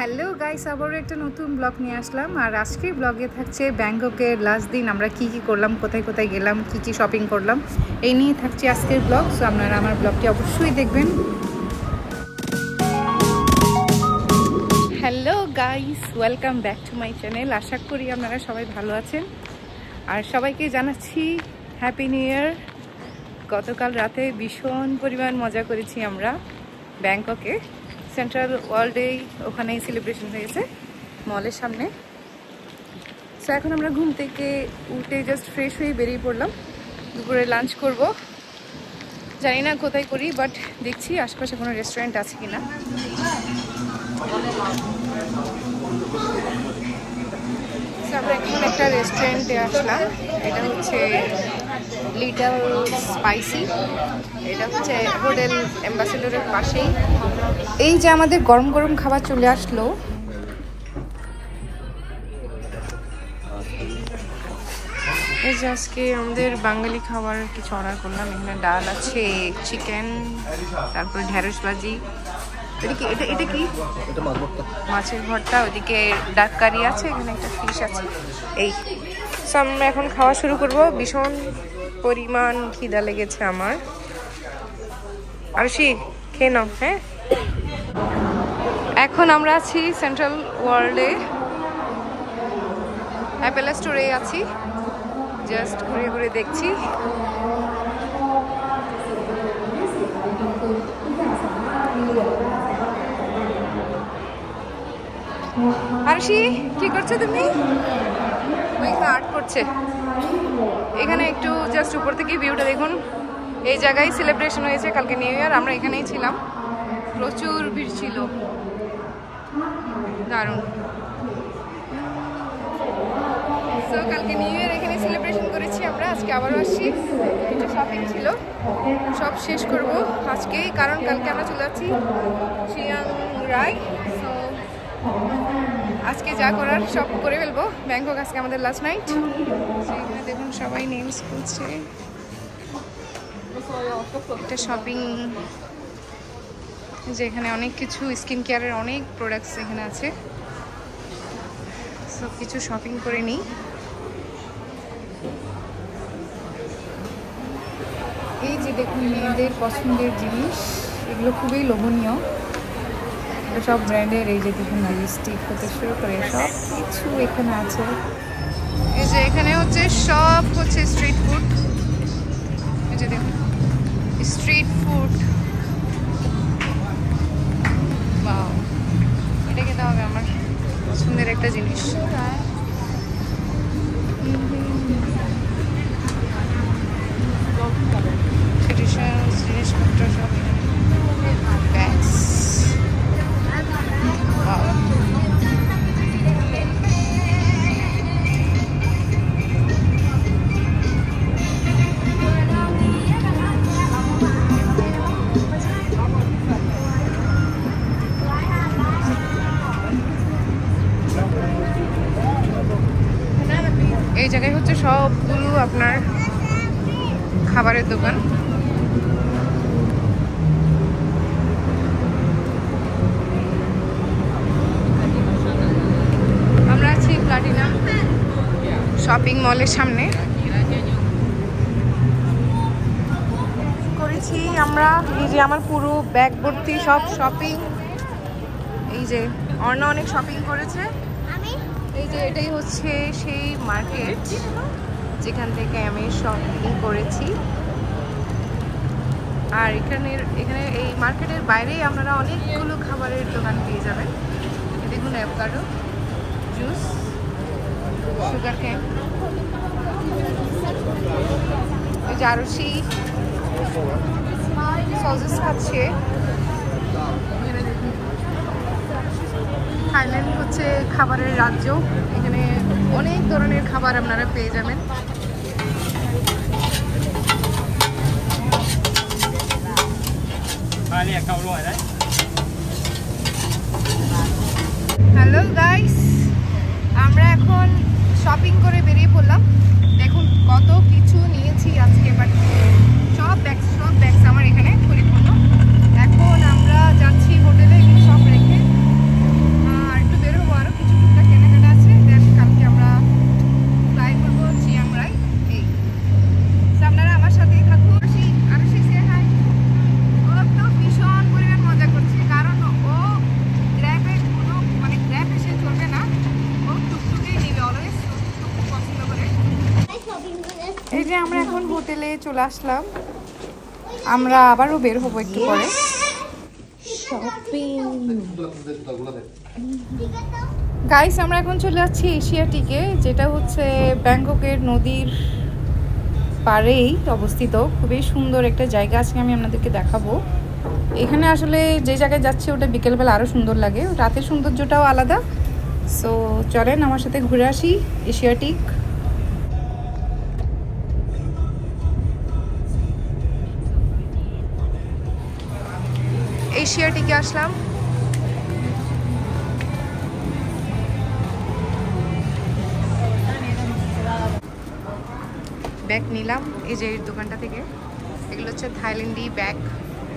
Hello guys, আবারও একটা নতুন ব্লগ নিয়ে আসলাম। আর আজকের ব্লগে থাকছে ব্যাংককের লাস্ট দিন আমরা কি কি করলাম, কোথায় কোথায় গেলাম, কি কি শপিং করলাম, এই নিয়ে থাকছে আজকের ব্লগ। সো আপনারা আমার ব্লগটি অবশ্যই দেখবেন। Hello guys, welcome back to my channel. আশা করি আপনারা সবাই ভালো আছেন আর সবাইকে জানাচ্ছি হ্যাপি নিউ ইয়ার। গতকাল রাতে ভীষণ পরিমাণ মজা করেছি আমরা ব্যাংককে, সেন্ট্রাল ওয়ার্ল্ডেই ওখানেই সেলিব্রেশন হয়েছে মলের সামনে। সো এখন আমরা ঘুম থেকে উঠে জাস্ট ফ্রেশ হয়ে বেরিয়ে পড়লাম। দুপুরে লাঞ্চ করব, জানি না কোথায় করি, বাট দেখছি আশপাশে কোনো রেস্টুরেন্ট আছে কিনা। আমরা এখন একটা রেস্টুরেন্টে আসলাম, এটা হচ্ছে লিটল স্পাইসি, এটা হচ্ছে হোটেল অ্যাম্বাসেডরের পাশেই। এই যে আমাদের গরম গরম খাবার চলে আসলো। এই যে আজকে আমাদের বাঙালি খাবার কিছু অর্ডার করলাম। এখানে ডাল আছে, চিকেন, তারপরে ঢেঁড়স ভাজি, এটা কি মাছের ভর্তা, ওইদিকে ডাক কারি আছে, এখানে একটা ফিশ আছে। এই আমরা এখন খাওয়া শুরু করব। ভীষণ পরিমাণ খিদা লেগেছে আমার। আরশি খেয়ে নাও। হ্যাঁ, এখন আমরা আছি সেন্ট্রাল ওয়ার্ল্ডে, অ্যাপেল স্টোরে আছি, জাস্ট ঘুরে ঘুরে দেখছি। আরশি কি করছো তুমি? ওইখানে আর্ট করছে। এখানে একটু জাস্ট উপর থেকে ভিউটা দেখুন। এই জায়গায় সেলিব্রেশন হয়েছে কালকে নিউ ইয়ার, আমরা এখানেই ছিলাম। প্রচুর ভিড় ছিল, দারুণ। সো কালকে নিউ ইয়ার এখানে সেলিব্রেশন করেছি আমরা। আজকে আবারও আসছি, একটু শপিং ছিল, সব শেষ করব আজকেই, কারণ কালকে আমরা চলে যাচ্ছি চিয়াং রাই। সো আজকে যা করার সব করে ফেলবো। ব্যাংকক আজকে আমাদের লাস্ট নাইট। এখানে দেখুন সবাই নেমস করছে। একটা শপিং, যেখানে অনেক কিছু স্কিন কেয়ারের অনেক প্রোডাক্টস এখানে আছে, সব কিছু শপিং করে নিই। এই যে দেখুন মেয়েদের পছন্দের জিনিস, এগুলো খুবই লোভনীয়, সব ব্র্যান্ডের। এই যে দেখুন লিপস্টিক হতে শুরু করে সব কিছু এখানে আছে। এই যে এখানে হচ্ছে সব হচ্ছে স্ট্রিট ফুড। এই যে দেখুন স্ট্রিট ফুড, বাও, এটা খেতে হবে, আমার পছন্দের একটা জিনিস। ট্রেডিশনাল জিনিসপত্র সব ব্যাগস। এই জায়গায় হচ্ছে সবগুলো আপনার খাবারের দোকান। আমরা আছি প্লাটিনাম শপিং মলের সামনে। করেছি আমরা, এই যে আমার পুরো ব্যাগ ভর্তি সব শপিং। এই যে অর্ণা অনেক শপিং করেছে। এই যে এটাই হচ্ছে সেই মার্কেট যেখান থেকে আমি শপিং করেছি। আর এখানে এই মার্কেটের বাইরেই আপনারা অনেকগুলো খাবারের দোকান পেয়ে যাবেন। দেখুন অ্যাভোকাডো জুস, সুগার ক্যান, এই যে আরশি সসেস খাচ্ছে। থাইল্যান্ড হচ্ছে খাবারের রাজ্য, এখানে অনেক ধরনের খাবার আপনারা পেয়ে যাবেন। হ্যালো গাইস, আমরা এখন শপিং করে বেরিয়ে পড়লাম। দেখুন কত কিছু নিয়েছি আজকে, বাট সব ব্যাগস আমার এখানে পরিপূর্ণ। এখন আমরা যাচ্ছি হোটেলে, সব রেখে। আর আমরা এখন হোটেলে চলে আসলাম। আমরা আবারও বের হবো একটু পরে। গাইস, আমরা এখন চলে যাচ্ছি এশিয়াটিকে, যেটা হচ্ছে ব্যাংককের নদীর পাড়েই অবস্থিত। খুবই সুন্দর একটা জায়গা, আজকে আমি আপনাদেরকে দেখাবো। এখানে আসলে যে জায়গায় যাচ্ছি ওটা বিকেলবেলা আরও সুন্দর লাগে, রাতের সৌন্দর্যটাও আলাদা। সো চলেন আমার সাথে ঘুরে আসি এশিয়াটিক। এশিয়াটিকে আসলাম। ব্যাগ নিলাম এই যে দোকানটা থেকে। এগুলো হচ্ছে থাইল্যান্ডি ব্যাগ,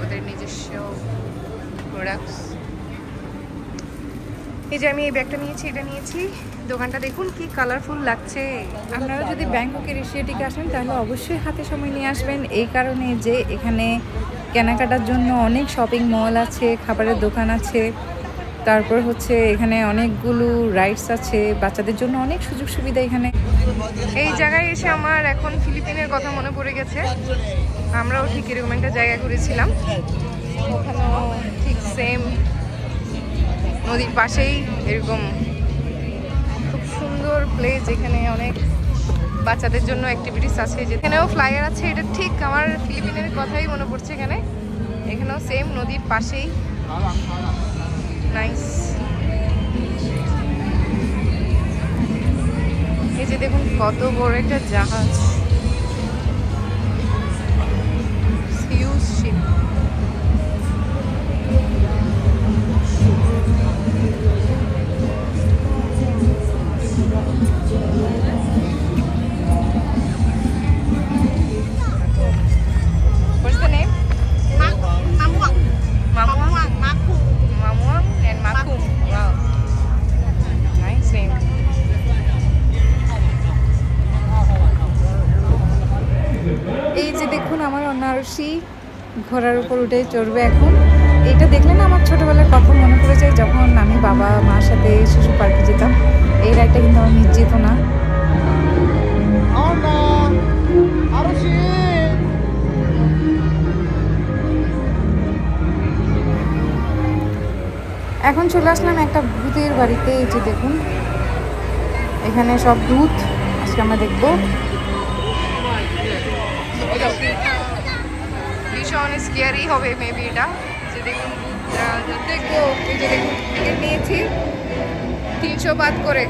ওদের নিজস্ব প্রোডাক্টস। এই যে আমি এই ব্যাগটা নিয়েছি, এটা নিয়েছি। দোকানটা দেখুন কি কালারফুল লাগছে। আপনারা যদি ব্যাংককের এশিয়াটিকে আসেন তাহলে অবশ্যই হাতে সময় নিয়ে আসবেন, এই কারণে যে এখানে কেনাকাটার জন্য অনেক শপিং মল আছে, খাবারের দোকান আছে, তারপর হচ্ছে এখানে অনেকগুলো রাইডস আছে, বাচ্চাদের জন্য অনেক সুযোগ সুবিধা এখানে। এই জায়গায় এসে আমার এখন ফিলিপিনের কথা মনে পড়ে গেছে। আমরাও ঠিক এরকম একটা জায়গা ঘুরেছিলাম, ওখানেও ঠিক সেম নদীর পাশেই এরকম খুব সুন্দর প্লেস, যেখানে অনেক বাচ্চাদের জন্য অ্যাক্টিভিটিস আছে। যেখানেও ফ্লাইয়ার আছে, এটা ঠিক আমার ফিলিপিনের কথাই মনে পড়ছে। এখানেও সেম নদীর পাশেই। নাইস। এই যে দেখুন কত বড় একটা জাহাজ, huge ship. What's the name? Mamuang. Mamuang. Mamuang and Makum. Wow. Nice name. এই যে দেখুন আমার অনারসি ঘোড়ার উপর উঠে চড়বে এখন। এটা দেখলে না আমার ছোটবেলার কথা মনে পড়ে যায়, যখন আমি বাবা মার সাথে শিশু পার্কে যেতাম। এই রাইডটা কিন্তু আমার মিস যেত না। এখন চলে আসলাম একটা ভূতের বাড়িতে। এই যে দেখুন এখানে সব ভূত আজকে আমরা দেখবো। ভীষণ স্কেয়ারি হবে মেবি এটা। যে দেখুন দেখবো। এই যে দেখুন টিকিট নিয়েছি 300 বাদ করে।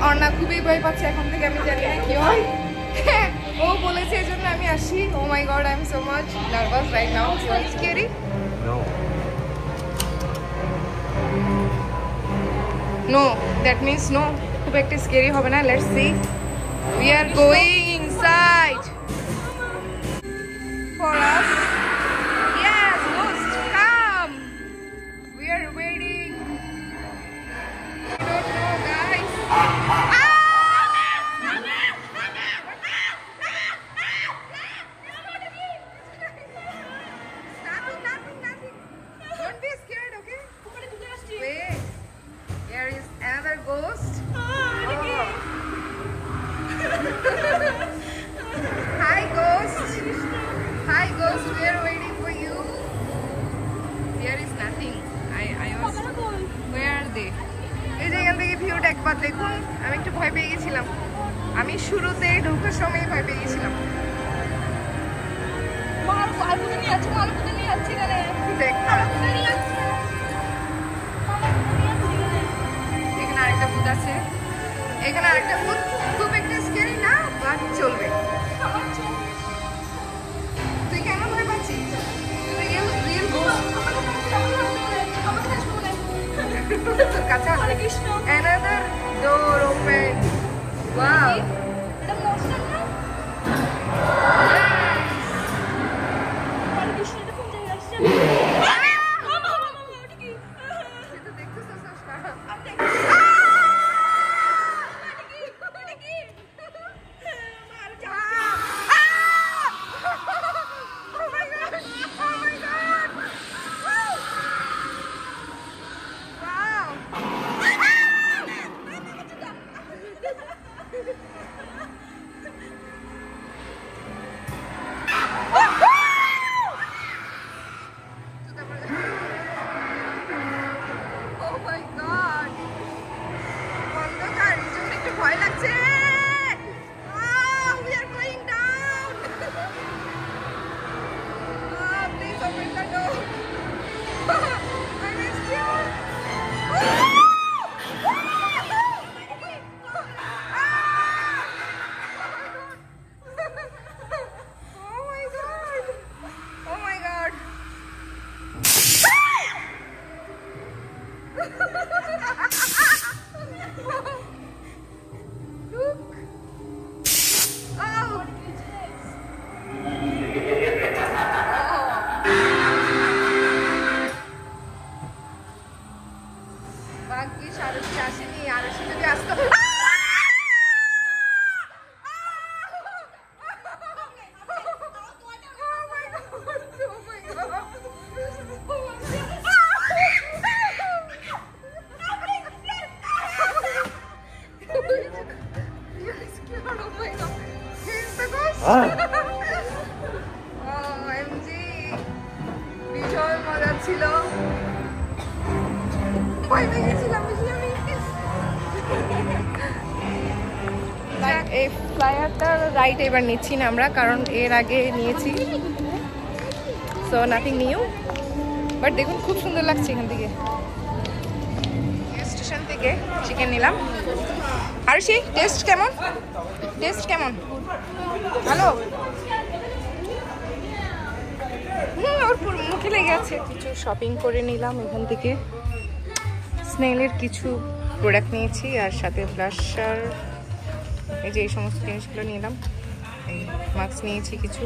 অর্ণা খুবই ভয় পাচ্ছে এখন থেকে, আমি জানি না কি হয়। ও বলেছে এই জন্য আমি আসি। Oh my god, I am so much nervous right now. So scary. No, that means no, খুব একটা স্কেরি হবে না। Let's see. We are going inside for us. Yes, ghost come. We are waiting. I don't know guys. Nothing. Don't be scared, okay? Wait. There is another ghost. Hi ghost. Hi ghost, we are waiting for you. There is nothing. I was. Where are they? এই যে এখান থেকে ভিউটা একবার দেখুন। আমি একটু ভয় পেয়ে গেছিলাম, আমি শুরুতে ঢোকার সময় ভয় পেয়ে গেছিলাম। এখানে আরেকটা ভূত আছে, এখানে আরেকটা ভূত। খুব একটা স্কেরি না, বাট চলবে। তুই কেন ভয় পাচ্ছিস? Another door open. Wow. Oh my God. ভীষণ মজা ছিল, ভয় পেয়ে গেছিলাম এই ফ্লাইওভারটার রাইড এবার নিচ্ছি না আমরা, কারণ এর আগে নিয়েছি, সো নাথিং নিউ। বাট দেখুন খুব সুন্দর লাগছে এখান থেকে। স্টেশন থেকে চিকেন নিলাম। আর সেই টেস্ট কেমন? টেস্ট কেমন? ভালো? ওর পুরো মুখে লেগে আছে। কিছু শপিং করে নিলাম এখান থেকে, স্নেলের কিছু প্রোডাক্ট নিয়েছি, আর সাথে ব্লাশার, এই যে এই সমস্ত জিনিসগুলো নিলাম। এই মাস্ক নিয়েছি কিছু।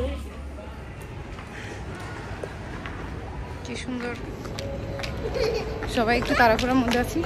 কি সুন্দর, সবাই একটু তাড়াহুড়োর মধ্যে আছি।